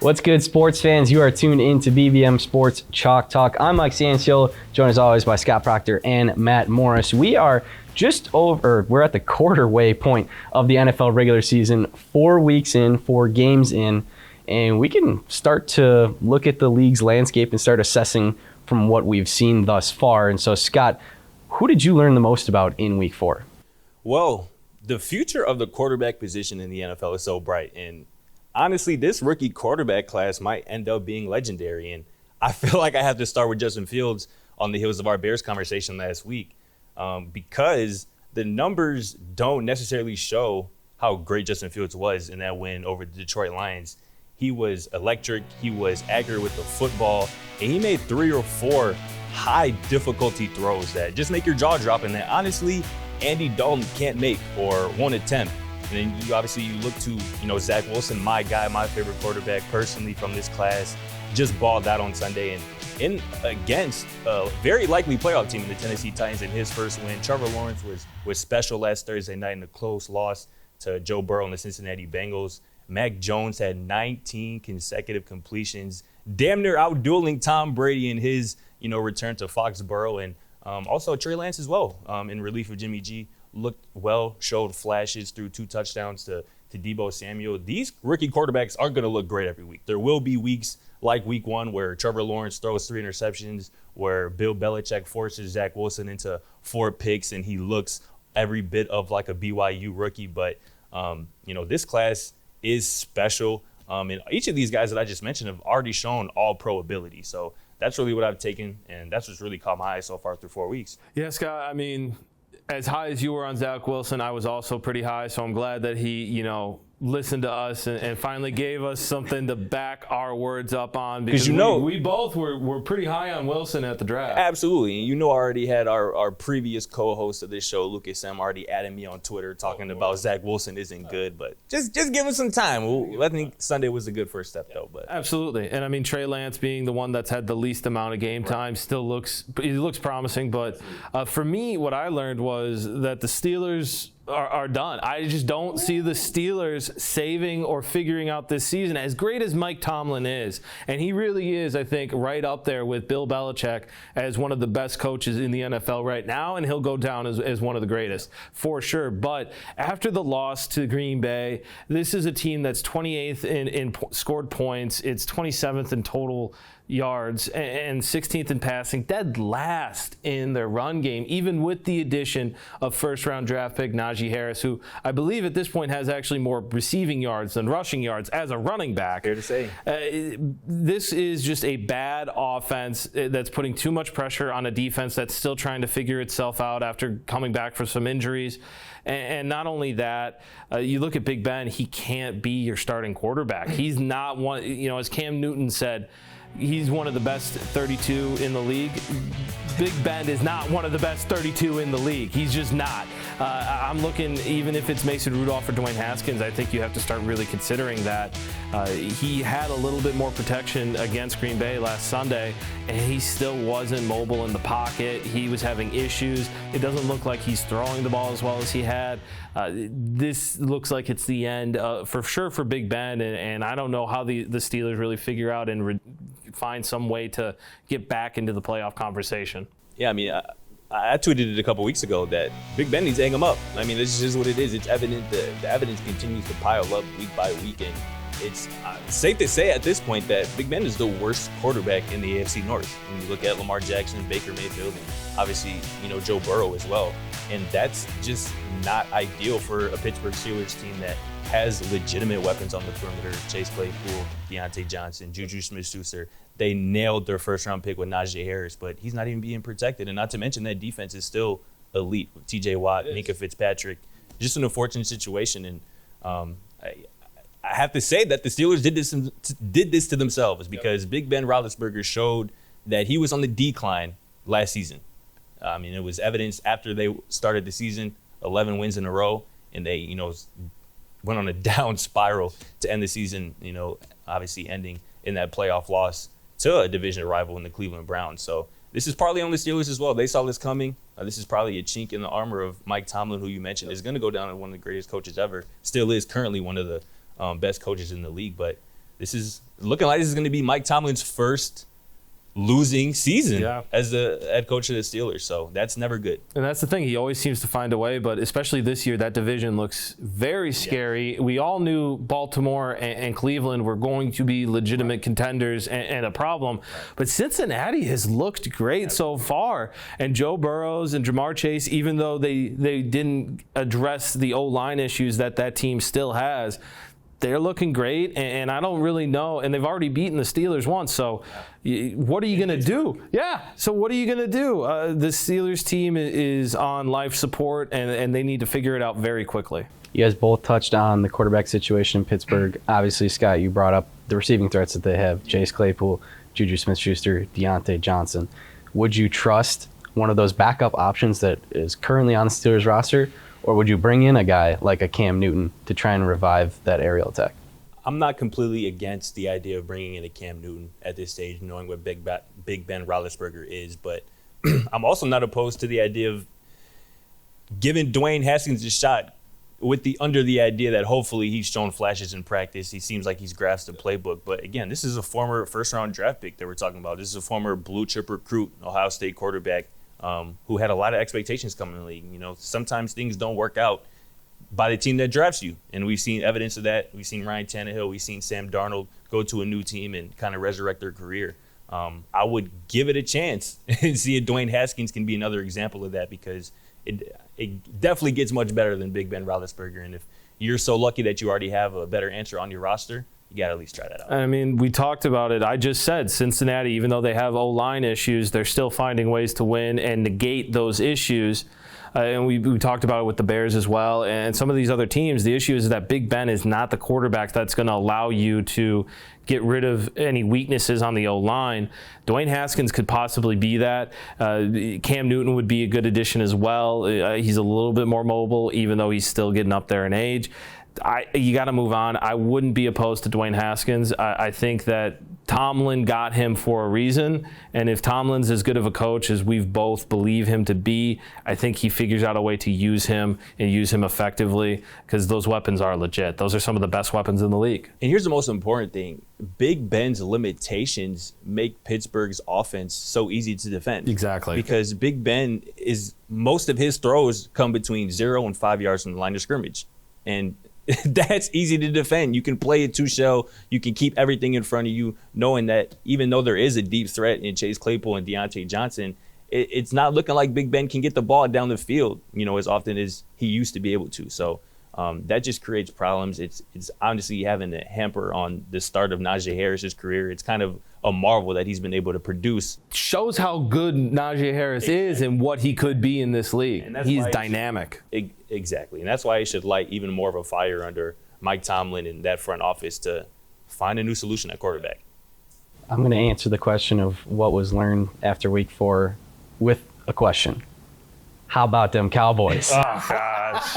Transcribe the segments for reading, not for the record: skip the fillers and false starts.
What's good, sports fans? You are tuned in to BVM Sports Chalk Talk. I'm Mike Cianciolo, joined as always by Scott Procter and Matt Morris. We're at the quarter-way point of the NFL regular season, 4 weeks in, 4 games in, and we can start to look at the league's landscape and start assessing from what we've seen thus far. And so, Scott, who did you learn the most about in week 4? Well, the future of the quarterback position in the NFL is so bright, and honestly, this rookie quarterback class might end up being legendary. And I feel like I have to start with Justin Fields on the heels of our Bears conversation last week, because the numbers don't necessarily show how great Justin Fields was in that win over the Detroit Lions. He was electric, he was accurate with the football, and he made 3 or 4 high difficulty throws that just make your jaw drop, and that honestly Andy Dalton can't make or won't attempt. And then you look to, Zach Wilson, my guy, my favorite quarterback personally from this class, just balled out on Sunday and against a very likely playoff team in the Tennessee Titans in his first win. Trevor Lawrence was special last Thursday night in a close loss to Joe Burrow and the Cincinnati Bengals. Mac Jones had 19 consecutive completions, damn near outdueling Tom Brady in his, return to Foxborough. And also Trey Lance as well, in relief of Jimmy G. Looked well, showed flashes, threw 2 touchdowns to Deebo Samuel. These rookie quarterbacks aren't going to look great every week. There will be weeks like week 1 where Trevor Lawrence throws 3 interceptions, where Bill Belichick forces Zach Wilson into 4 picks, and he looks every bit of like a BYU rookie. But, this class is special. And each of these guys that I just mentioned have already shown all-pro ability. So that's really what I've taken, and that's what's really caught my eye so far through 4 weeks. Yeah, Scott, as high as you were on Zach Wilson, I was also pretty high, so I'm glad that he, listened to us and finally gave us something to back our words up on, because we both were pretty high on Wilson at the draft. Absolutely. And I already had our previous co-host of this show, Lucas Sam, already added me on Twitter talking about Zach Wilson isn't good, but just give him some time. I think Sunday was a good first step, though. But absolutely. And Trey Lance being the one that's had the least amount of game time still looks promising. But for me, what I learned was that the Steelers are done. I just don't see the Steelers saving or figuring out this season. As great as Mike Tomlin is, and he really is, I think, right up there with Bill Belichick as one of the best coaches in the NFL right now, and he'll go down as one of the greatest for sure. But after the loss to Green Bay, this is a team that's 28th in scored points. It's 27th in total yards and 16th in passing, dead last in their run game, even with the addition of first-round draft pick Najee Harris, who I believe at this point has actually more receiving yards than rushing yards as a running back. Fair to say. This is just a bad offense that's putting too much pressure on a defense that's still trying to figure itself out after coming back from some injuries. And not only that, you look at Big Ben, he can't be your starting quarterback. He's not one, as Cam Newton said, he's one of the best 32 in the league. Big Ben is not one of the best 32 in the league. He's just not. I'm looking, even if it's Mason Rudolph or Dwayne Haskins, I think you have to start really considering that. He had a little bit more protection against Green Bay last Sunday, and he still wasn't mobile in the pocket. He was having issues. It doesn't look like he's throwing the ball as well as he had. This looks like it's the end for sure for Big Ben, and I don't know how the Steelers really figure out and find some way to get back into the playoff conversation. Yeah, I tweeted it a couple weeks ago that Big Ben needs to hang him up. This is just what it is. It's evident that the evidence continues to pile up week by week, and it's safe to say at this point that Big Ben is the worst quarterback in the AFC North. When you look at Lamar Jackson, Baker Mayfield, and obviously, Joe Burrow as well. And that's just not ideal for a Pittsburgh Steelers team that has legitimate weapons on the perimeter. Chase Claypool, Deontay Johnson, Juju Smith-Schuster. They nailed their first-round pick with Najee Harris, but he's not even being protected. And not to mention that defense is still elite with T.J. Watt, Minka Fitzpatrick. Just an unfortunate situation. And I have to say that the Steelers did this to themselves, because Big Ben Roethlisberger showed that he was on the decline last season. It was evidenced after they started the season, 11 wins in a row, and they, went on a down spiral to end the season, obviously ending in that playoff loss to a division rival in the Cleveland Browns. So this is partly on the Steelers as well. They saw this coming. This is probably a chink in the armor of Mike Tomlin, who you mentioned is going to go down as one of the greatest coaches ever. Still is currently one of the best coaches in the league. But this is looking like this is going to be Mike Tomlin's first losing season as the head coach of the Steelers. So that's never good. And that's the thing. He always seems to find a way, but especially this year, that division looks very scary. We all knew Baltimore and Cleveland were going to be legitimate contenders and a problem, but Cincinnati has looked great so far. And Joe Burrows and Jamar Chase, even though they didn't address the O-line issues that team still has, they're looking great, and I don't really know. And they've already beaten the Steelers once, so what are you going to do? Yeah, so what are you going to do? The Steelers team is on life support, and they need to figure it out very quickly. You guys both touched on the quarterback situation in Pittsburgh. Obviously, Scott, you brought up the receiving threats that they have: Chase Claypool, Juju Smith-Schuster, Deontay Johnson. Would you trust one of those backup options that is currently on the Steelers roster? Or would you bring in a guy like a Cam Newton to try and revive that aerial attack? I'm not completely against the idea of bringing in a Cam Newton at this stage, knowing what Big Ben Roethlisberger is. But I'm also not opposed to the idea of giving Dwayne Haskins a shot under the idea that hopefully he's shown flashes in practice. He seems like he's grasped the playbook. But again, this is a former first-round draft pick that we're talking about. This is a former blue-chip recruit, Ohio State quarterback, who had a lot of expectations coming in the league. You know, sometimes things don't work out by the team that drafts you, and we've seen evidence of that. We've seen Ryan Tannehill, we've seen Sam Darnold go to a new team and kind of resurrect their career. I would give it a chance and see if Dwayne Haskins can be another example of that, because it definitely gets much better than Big Ben Roethlisberger. And if you're so lucky that you already have a better answer on your roster, you got to at least try that out. I mean, we talked about it. I just said Cincinnati, even though they have O-line issues, they're still finding ways to win and negate those issues. And we talked about it with the Bears as well. And some of these other teams, the issue is that Big Ben is not the quarterback that's going to allow you to get rid of any weaknesses on the O-line. Dwayne Haskins could possibly be that. Cam Newton would be a good addition as well. He's a little bit more mobile, even though he's still getting up there in age. You got to move on. I wouldn't be opposed to Dwayne Haskins. I think that Tomlin got him for a reason, and if Tomlin's as good of a coach as we've both believe him to be, I think he figures out a way to use him and use him effectively, because those weapons are legit. Those are some of the best weapons in the league. And here's the most important thing. Big Ben's limitations make Pittsburgh's offense so easy to defend. Exactly. Because Big Ben most of his throws come between 0 and 5 yards from the line of scrimmage. And that's easy to defend. You can play it to shell. You can keep everything in front of you, knowing that even though there is a deep threat in Chase Claypool and Deontay Johnson, it's not looking like Big Ben can get the ball down the field, as often as he used to be able to. So that just creates problems. It's honestly having a hamper on the start of Najee Harris's career. It's kind of a marvel that he's been able to produce. Shows how good Najee Harris is and what he could be in this league. He's dynamic. Exactly. And that's why he should light even more of a fire under Mike Tomlin and that front office to find a new solution at quarterback. I'm going to answer the question of what was learned after week 4 with a question. How about them Cowboys? Oh, gosh.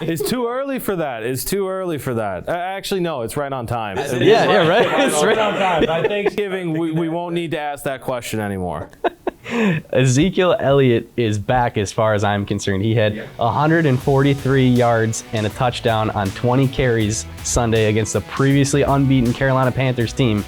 It's too early for that. Actually, no, it's right on time. Right. It's right on time. By Thanksgiving, we won't need to ask that question anymore. Ezekiel Elliott is back as far as I'm concerned. He had 143 yards and a touchdown on 20 carries Sunday against the previously unbeaten Carolina Panthers team.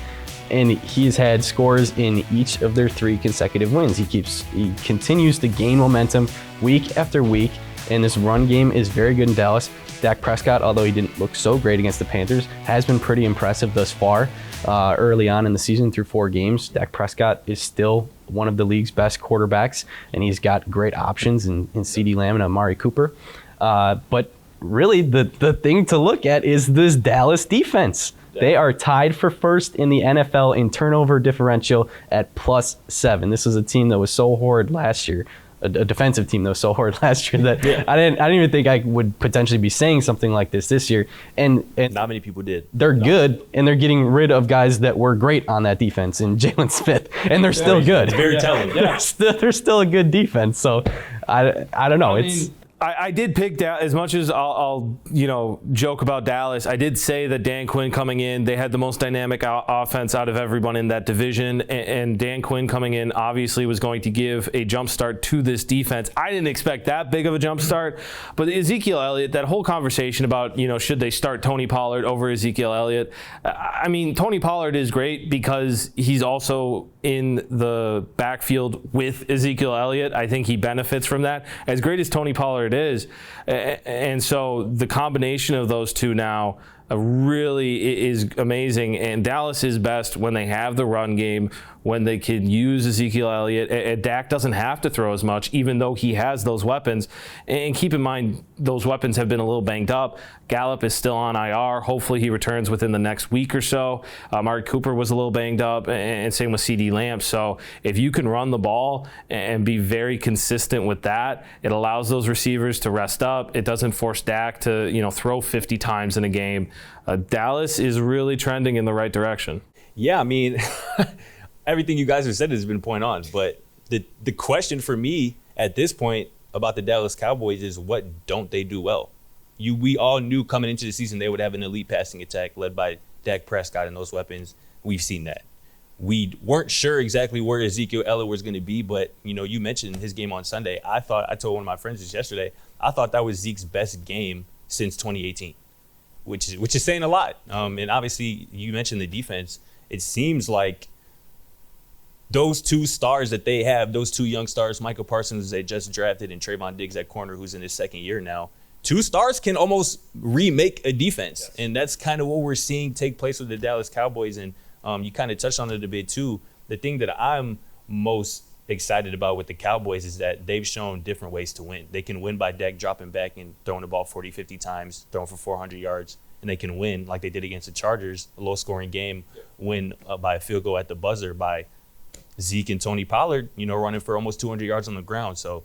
And he's had scores in each of their 3 consecutive wins. He continues to gain momentum week after week, and this run game is very good in Dallas. Dak Prescott, although he didn't look so great against the Panthers, has been pretty impressive thus far. Early on in the season through 4 games, Dak Prescott is still one of the league's best quarterbacks, and he's got great options in CeeDee Lamb and Amari Cooper. But really, the thing to look at is this Dallas defense. They are tied for first in the NFL in turnover differential at +7. This is a team that was so horrid last year, a defensive team that was so horrid last year that I didn't even think I would potentially be saying something like this year. And not many people did. They're good, and they're getting rid of guys that were great on that defense in Jalen Smith, and they're still good. It's very telling. They're still a good defense. So I don't know. I did pick that. As much as I'll joke about Dallas, I did say that Dan Quinn coming in, they had the most dynamic offense out of everyone in that division, and Dan Quinn coming in obviously was going to give a jump start to this defense. I didn't expect that big of a jump start, but Ezekiel Elliott, that whole conversation about, should they start Tony Pollard over Ezekiel Elliott? I mean, Tony Pollard is great because he's also in the backfield with Ezekiel Elliott. I think he benefits from that. As great as Tony Pollard is, and so the combination of those two now really is amazing. And Dallas is best when they have the run game, when they can use Ezekiel Elliott. And Dak doesn't have to throw as much, even though he has those weapons. And keep in mind, those weapons have been a little banged up. Gallup is still on IR. Hopefully he returns within the next week or so. Amari Cooper was a little banged up, and same with CeeDee Lamb. So if you can run the ball and be very consistent with that, it allows those receivers to rest up. It doesn't force Dak to throw 50 times in a game. Dallas is really trending in the right direction. Yeah, I mean, everything you guys have said has been point on. But the question for me at this point about the Dallas Cowboys is, what don't they do well? We all knew coming into the season they would have an elite passing attack led by Dak Prescott and those weapons. We've seen that. We weren't sure exactly where Ezekiel Elliott was going to be, but you mentioned his game on Sunday. I told one of my friends this yesterday, I thought that was Zeke's best game since 2018, which is saying a lot. And obviously, you mentioned the defense. It seems like those two stars that they have, those two young stars, Michael Parsons they just drafted and Trayvon Diggs at corner, who's in his second year now, two stars can almost remake a defense. Yes. And that's kind of what we're seeing take place with the Dallas Cowboys. And you kind of touched on it a bit too. The thing that I'm most excited about with the Cowboys is that they've shown different ways to win. They can win by Dak dropping back and throwing the ball 40, 50 times, throwing for 400 yards. And they can win like they did against the Chargers, a low-scoring game, win by a field goal at the buzzer by Zeke and Tony Pollard, running for almost 200 yards on the ground. So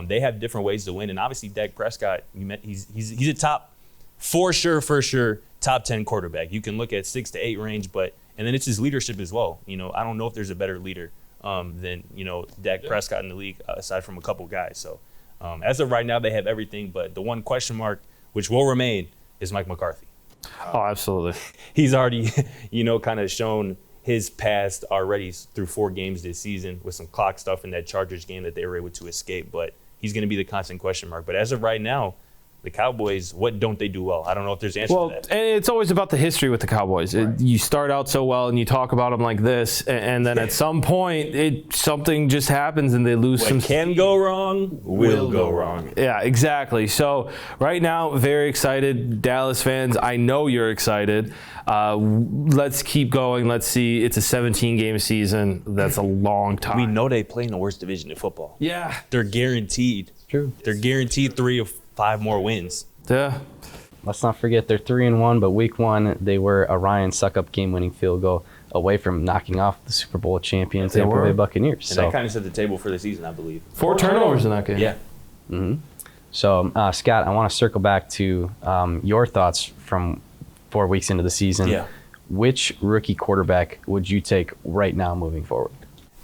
they have different ways to win. And obviously, Dak Prescott, he's a top, for sure, top 10 quarterback. You can look at 6 to 8 range, and then it's his leadership as well. I don't know if there's a better leader than Dak Prescott in the league, aside from a couple guys. So as of right now, they have everything. But the one question mark, which will remain, is Mike McCarthy. Oh, absolutely. He's already, kind of shown his past already through 4 games this season with some clock stuff in that Chargers game that they were able to escape. But he's going to be the constant question mark. But as of right now, the Cowboys, what don't they do well? I don't know if there's an answer to that. And it's always about the history with the Cowboys. Right. You start out so well and you talk about them like this, and then at some point something just happens and they lose what some. Can go wrong will go wrong. Yeah, exactly. So right now, very excited. Dallas fans, I know you're excited. Let's keep going. Let's see. It's a 17-game season. That's a long time. We know they play in the worst division in football. Yeah. They're guaranteed. True. They're guaranteed 3 or 5 more wins. Yeah. Let's not forget they're 3-1, but week 1 they were a Ryan Suckup game-winning field goal away from knocking off the Super Bowl champions Tampa Bay Buccaneers. And that kind of set the table for the season, I believe. 4 turnovers in that game. Yeah. Mm-hmm. So, Scott, I want to circle back to your thoughts from 4 weeks into the season. Yeah. Which rookie quarterback would you take right now moving forward?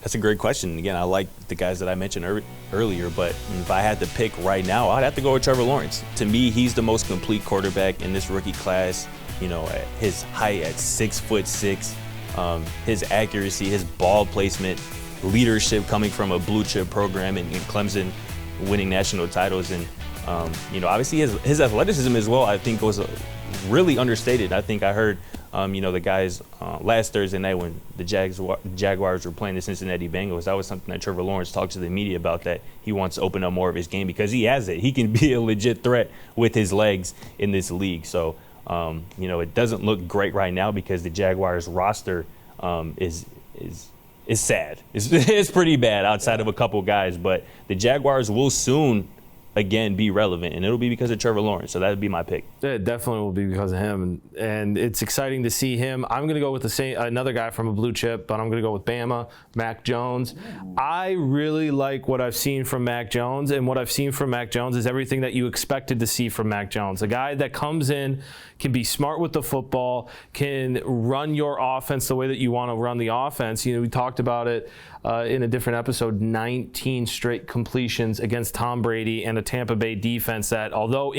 That's a great question. Again, I like the guys that I mentioned earlier, but if I had to pick right now, I'd have to go with Trevor Lawrence. To me, he's the most complete quarterback in this rookie class. At his height at 6'6", his accuracy, his ball placement, leadership coming from a blue chip program in Clemson, winning national titles, and obviously his athleticism as well. I think was really understated. I think I heard the guys last Thursday night when the Jaguars were playing the Cincinnati Bengals, that was something that Trevor Lawrence talked to the media about, that he wants to open up more of his game because he has it. He can be a legit threat with his legs in this league. So, it doesn't look great right now because the Jaguars roster is sad. It's pretty bad outside of a couple guys, but the Jaguars will soon again be relevant, and it'll be because of Trevor Lawrence. So that would be my pick. It definitely will be because of him, and it's exciting to see him. I'm going to go with another guy from a blue chip, but I'm going to go with Bama, Mac Jones. I really like what I've seen from Mac Jones, and what I've seen from Mac Jones is everything that you expected to see from Mac Jones. A guy that comes in, can be smart with the football, can run your offense the way that you want to run the offense. We talked about it in a different episode, 19 straight completions against Tom Brady and a Tampa Bay defense that, although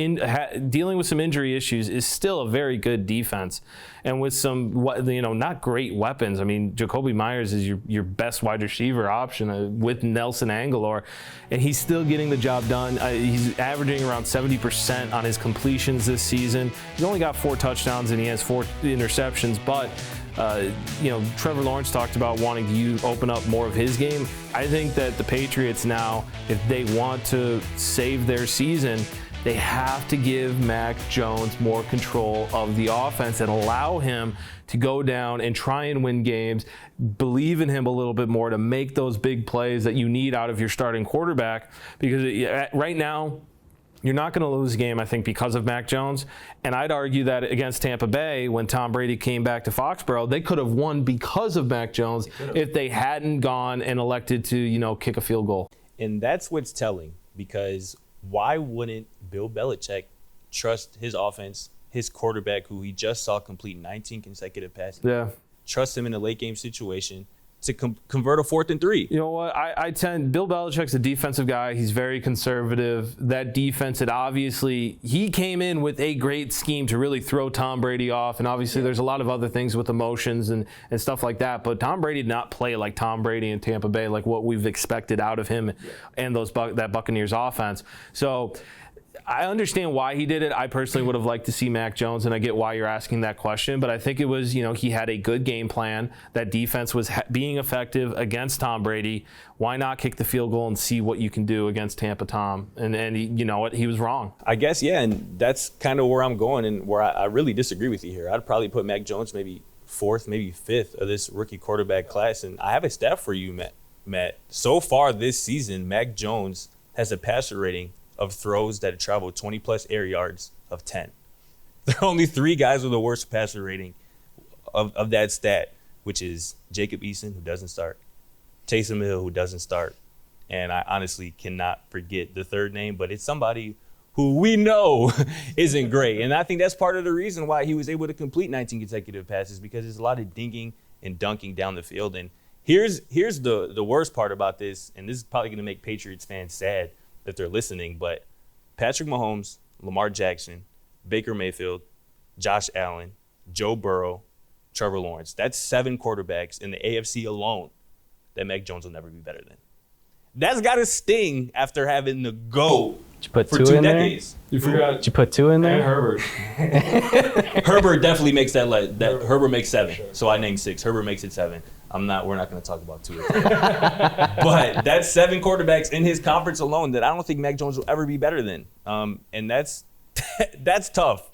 dealing with some injury issues, is still a very good defense. And with some, not great weapons. I mean, Jacoby Myers is your best wide receiver option with Nelson Aguilar, and he's still getting the job done. He's averaging around 70% on his completions this season. He's only got 4 touchdowns and he has 4 interceptions, but Trevor Lawrence talked about wanting to open up more of his game. I think that the Patriots now, if they want to save their season, they have to give Mac Jones more control of the offense and allow him to go down and try and win games, believe in him a little bit more to make those big plays that you need out of your starting quarterback. Because right now, you're not going to lose a game, I think, because of Mac Jones. And I'd argue that against Tampa Bay, when Tom Brady came back to Foxborough, they could have won because of Mac Jones if they hadn't gone and elected to, kick a field goal. And that's what's telling, because why wouldn't Bill Belichick trust his offense, his quarterback, who he just saw complete 19 consecutive passes? Yeah. Trust him in a late game situation to convert a 4th and 3. You know what? Bill Belichick's a defensive guy. He's very conservative. That defense, he came in with a great scheme to really throw Tom Brady off. And obviously there's a lot of other things with emotions and stuff like that. But Tom Brady did not play like Tom Brady in Tampa Bay, like what we've expected out of him and that Buccaneers offense. So I understand why he did it. I personally would have liked to see Mac Jones, and I get why you're asking that question. But I think it was, he had a good game plan. That defense was being effective against Tom Brady. Why not kick the field goal and see what you can do against Tampa Tom? And you know what? He was wrong. I guess, yeah, and that's kind of where I'm going and where I really disagree with you here. I'd probably put Mac Jones maybe 4th, maybe 5th of this rookie quarterback class. And I have a stat for you, Matt. So far this season, Mac Jones has a passer rating of throws that have traveled 20-plus air yards of 10. There are only 3 guys with the worst passer rating of that stat, which is Jacob Eason, who doesn't start, Taysom Hill, who doesn't start, and I honestly cannot forget the third name, but it's somebody who we know isn't great. And I think that's part of the reason why he was able to complete 19 consecutive passes, because there's a lot of dinging and dunking down the field. And here's the worst part about this, and this is probably going to make Patriots fans sad that they're listening, but Patrick Mahomes, Lamar Jackson, Baker Mayfield, Josh Allen, Joe Burrow, Trevor Lawrence. That's 7 quarterbacks in the AFC alone that Mac Jones will never be better than. That's got to sting after having to go for 2 decades. You forgot. Did you put 2 in there? And Herbert. Herbert definitely makes that. Herbert makes 7, so I named 6. Herbert makes it 7. We're not going to talk about 2 but that's 7 quarterbacks in his conference alone that I don't think Mac Jones will ever be better than. And that's tough.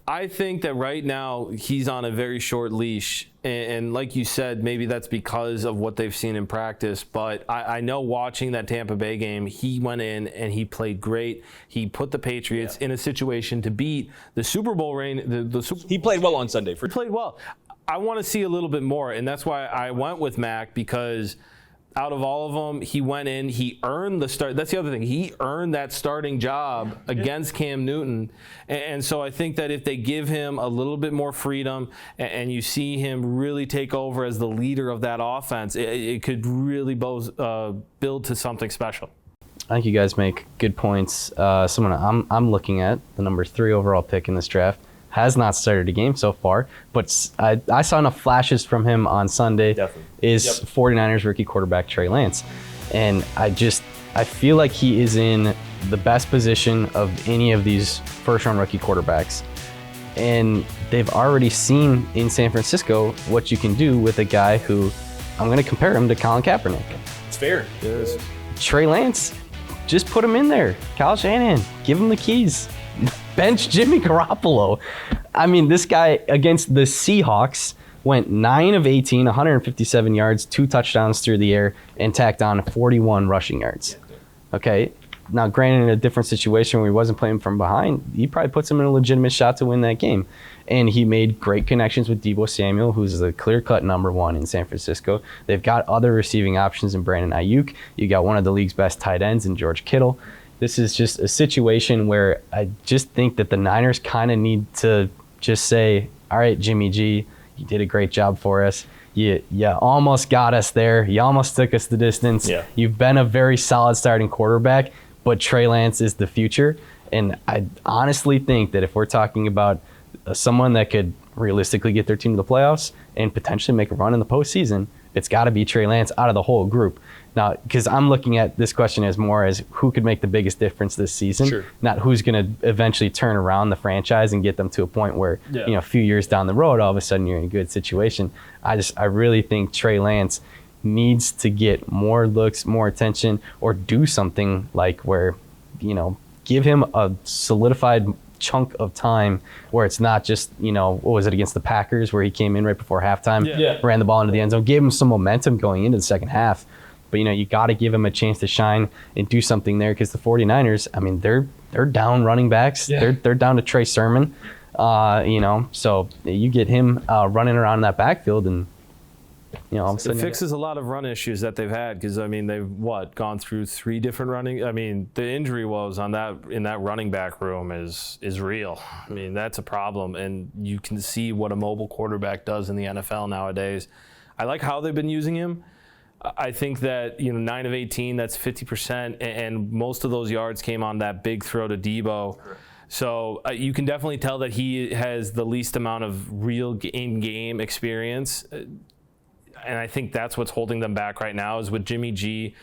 I think that right now he's on a very short leash. And like you said, maybe that's because of what they've seen in practice. But I know watching that Tampa Bay game, he went in and he played great. He put the Patriots in a situation to beat the Super Bowl reign. He played well on Sunday. He played well. I want to see a little bit more, and that's why I went with Mac, because out of all of them, he went in, he earned the start. That's the other thing. He earned that starting job against Cam Newton. And so I think that if they give him a little bit more freedom and you see him really take over as the leader of that offense, it could really build to something special. I think you guys make good points. Someone I'm looking at, the number 3 overall pick in this draft, has not started a game so far, but I saw enough flashes from him on Sunday. Definitely. Is 49ers rookie quarterback Trey Lance. And I feel like he is in the best position of any of these first-round rookie quarterbacks. And they've already seen in San Francisco what you can do with a guy who, I'm going to compare him to Colin Kaepernick. It's fair. It is. Trey Lance, just put him in there. Kyle Shanahan, give him the keys. Bench Jimmy Garoppolo. I mean, this guy against the Seahawks went 9 of 18, 157 yards, 2 touchdowns through the air, and tacked on 41 rushing yards. Okay, now granted, in a different situation where he wasn't playing from behind, he probably puts him in a legitimate shot to win that game. And he made great connections with Deebo Samuel, who's the clear-cut number 1 in San Francisco. They've got other receiving options in Brandon Ayuk. You got one of the league's best tight ends in George Kittle. This is just a situation where I just think that the Niners kind of need to just say, all right, Jimmy G, you did a great job for us. You almost got us there. You almost took us the distance. Yeah. You've been a very solid starting quarterback, but Trey Lance is the future. And I honestly think that if we're talking about someone that could realistically get their team to the playoffs and potentially make a run in the postseason, it's got to be Trey Lance out of the whole group. Now, because I'm looking at this question as more as who could make the biggest difference this season, not who's going to eventually turn around the franchise and get them to a point where, a few years down the road, all of a sudden you're in a good situation. I really think Trey Lance needs to get more looks, more attention, or do something like where, give him a solidified chunk of time where it's not just, what was it against the Packers where he came in right before halftime, ran the ball into the end zone, gave him some momentum going into the second half. But, you got to give him a chance to shine and do something there because the 49ers, I mean, they're down running backs. They're down to Trey Sermon, so you get him running around in that backfield and, all of a sudden it fixes a lot of run issues that they've had because, they've gone through 3 different running. The injury woes in that running back room is real. That's a problem, and you can see what a mobile quarterback does in the NFL nowadays. I like how they've been using him. I think that 9 of 18, that's 50%, and most of those yards came on that big throw to Debo. So you can definitely tell that he has the least amount of real in-game experience, and I think that's what's holding them back right now. Is with Jimmy G.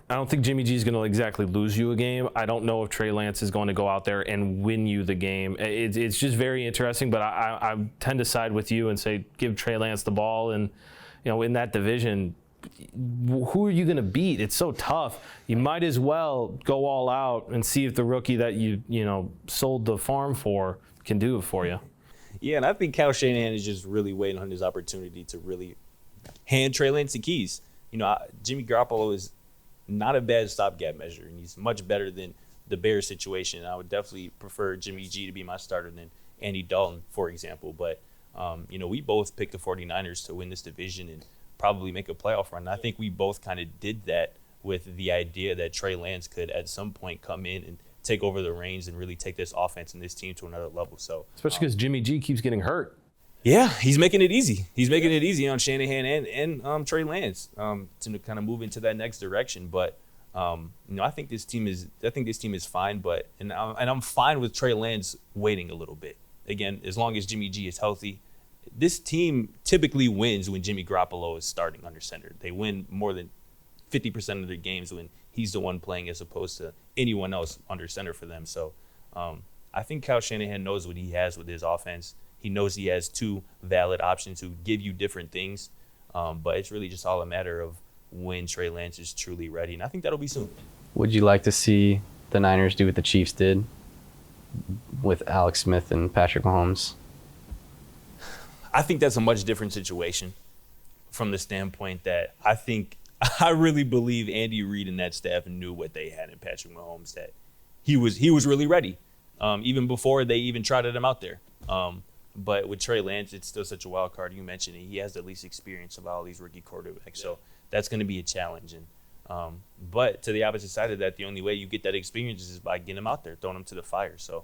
I don't think Jimmy G is going to exactly lose you a game. I don't know if Trey Lance is going to go out there and win you the game. It's just very interesting, but I tend to side with you and say give Trey Lance the ball, and in that division. Who are you going to beat? It's so tough. You might as well go all out and see if the rookie that you sold the farm for can do it for you. Yeah, and I think Kyle Shanahan is just really waiting on his opportunity to really hand Trey Lance the keys. Jimmy Garoppolo is not a bad stopgap measure, and he's much better than the Bears situation. I would definitely prefer Jimmy G to be my starter than Andy Dalton, for example. But, we both picked the 49ers to win this division and probably make a playoff run. And I think we both kind of did that with the idea that Trey Lance could at some point come in and take over the reins and really take this offense and this team to another level. So, especially because Jimmy G keeps getting hurt. Yeah, he's making it easy. He's making it easy on Shanahan and Trey Lance to kind of move into that next direction. But I think this team is fine. But I'm fine with Trey Lance waiting a little bit. Again, as long as Jimmy G is healthy. This team typically wins when Jimmy Garoppolo is starting under center. They win more than 50% of their games when he's the one playing as opposed to anyone else under center for them. So I think Kyle Shanahan knows what he has with his offense. He knows he has 2 valid options who give you different things. But it's really just all a matter of when Trey Lance is truly ready. And I think that'll be soon. Would you like to see the Niners do what the Chiefs did with Alex Smith and Patrick Mahomes? I think that's a much different situation from the standpoint that I really believe Andy Reid and that staff knew what they had in Patrick Mahomes, that he was really ready, even before they even trotted him out there. But with Trey Lance, it's still such a wild card. You mentioned it. He has the least experience of all these rookie quarterbacks, so that's going to be a challenge. And but to the opposite side of that, the only way you get that experience is by getting him out there, throwing him to the fire. So.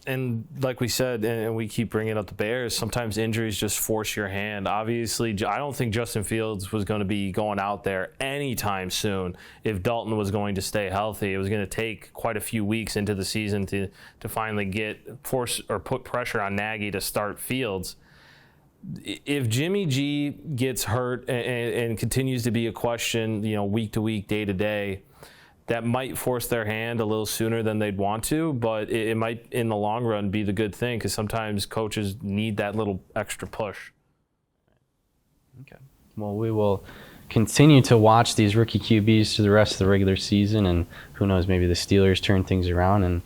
And like we said, and we keep bringing up the Bears, sometimes injuries just force your hand. Obviously, I don't think Justin Fields was going to be going out there anytime soon if Dalton was going to stay healthy. It was going to take quite a few weeks into the season to finally put pressure on Nagy to start Fields. If Jimmy G gets hurt and continues to be a question, week to week, day to day, that might force their hand a little sooner than they'd want to, but it might, in the long run, be the good thing because sometimes coaches need that little extra push. Okay. Well, we will continue to watch these rookie QBs through the rest of the regular season, and who knows, maybe the Steelers turn things around and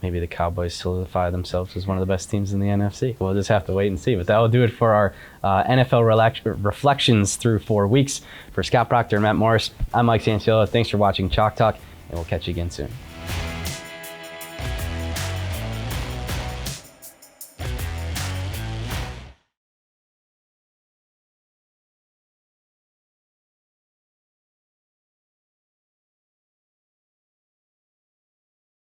maybe the Cowboys solidify themselves as one of the best teams in the NFC. We'll just have to wait and see. But that will do it for our NFL reflections through 4 weeks. For Scott Procter and Matt Morris, I'm Mike Cianciolo. Thanks for watching Chalk Talk, and we'll catch you again soon.